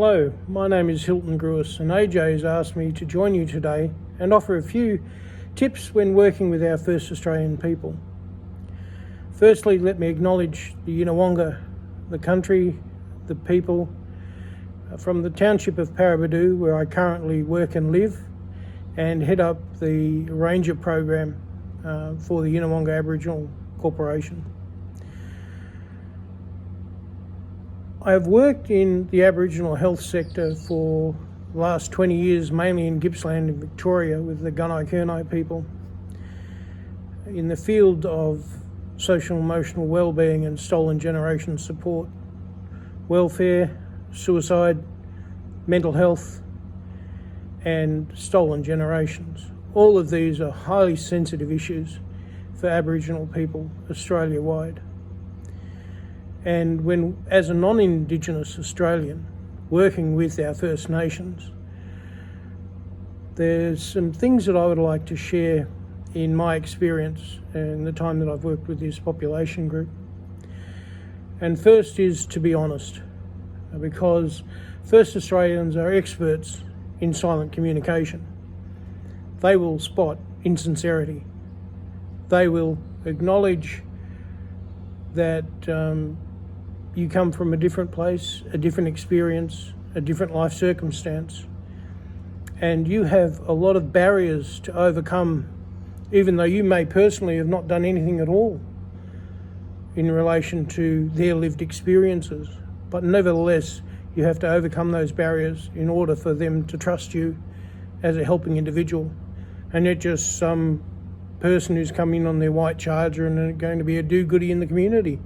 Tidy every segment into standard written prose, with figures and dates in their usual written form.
Hello, my name is Hilton and AJ has asked me to join you today and offer a few tips when working with our First Australian people. Firstly, let me acknowledge the Yinawonga, the country, the people, from the township of Paraburdoo, where I currently work and live, and head up the Ranger program for the Yinawonga Aboriginal Corporation. I have worked in the Aboriginal health sector for the last 20 years, mainly in Gippsland in Victoria with the Gunai people, in the field of social and emotional wellbeing and stolen generation support, welfare, suicide, mental health and stolen generations. All of these are highly sensitive issues for Aboriginal people Australia-wide. And when, as a non-Indigenous Australian, working with our First Nations, there's some things that I would like to share in my experience and the time that I've worked with this population group. And first is to be honest, because First Australians are experts in silent communication. They will spot insincerity. They will acknowledge that you come from a different place, a different experience, a different life circumstance, and you have a lot of barriers to overcome, even though you may personally have not done anything at all in relation to their lived experiences. But nevertheless, you have to overcome those barriers in order for them to trust you as a helping individual, and not just some person who's come in on their white charger and are going to be a do-goody in the community.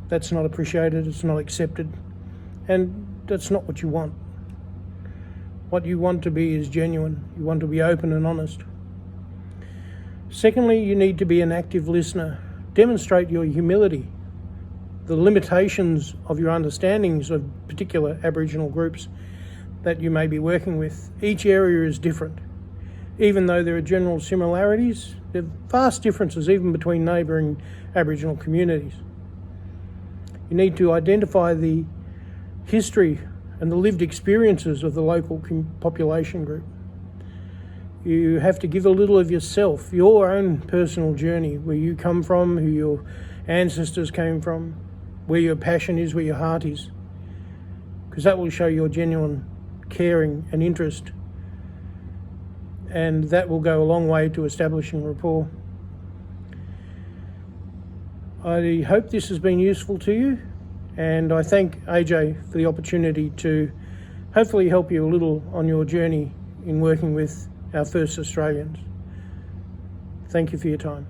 That's not appreciated, it's not accepted, and that's not what you want. What you want to be is genuine. You want to be open and honest. Secondly, you need to be an active listener. Demonstrate your humility, the limitations of your understandings of particular Aboriginal groups that you may be working with. Each area is different. Even though there are general similarities, there are vast differences even between neighbouring Aboriginal communities. You need to identify the history and the lived experiences of the local population group. You have to give a little of yourself, your own personal journey, where you come from, who your ancestors came from, where your passion is, where your heart is, because that will show your genuine caring and interest, and that will go a long way to establishing rapport. I hope this has been useful to you, and I thank AJ for the opportunity to hopefully help you a little on your journey in working with our First Australians. Thank you for your time.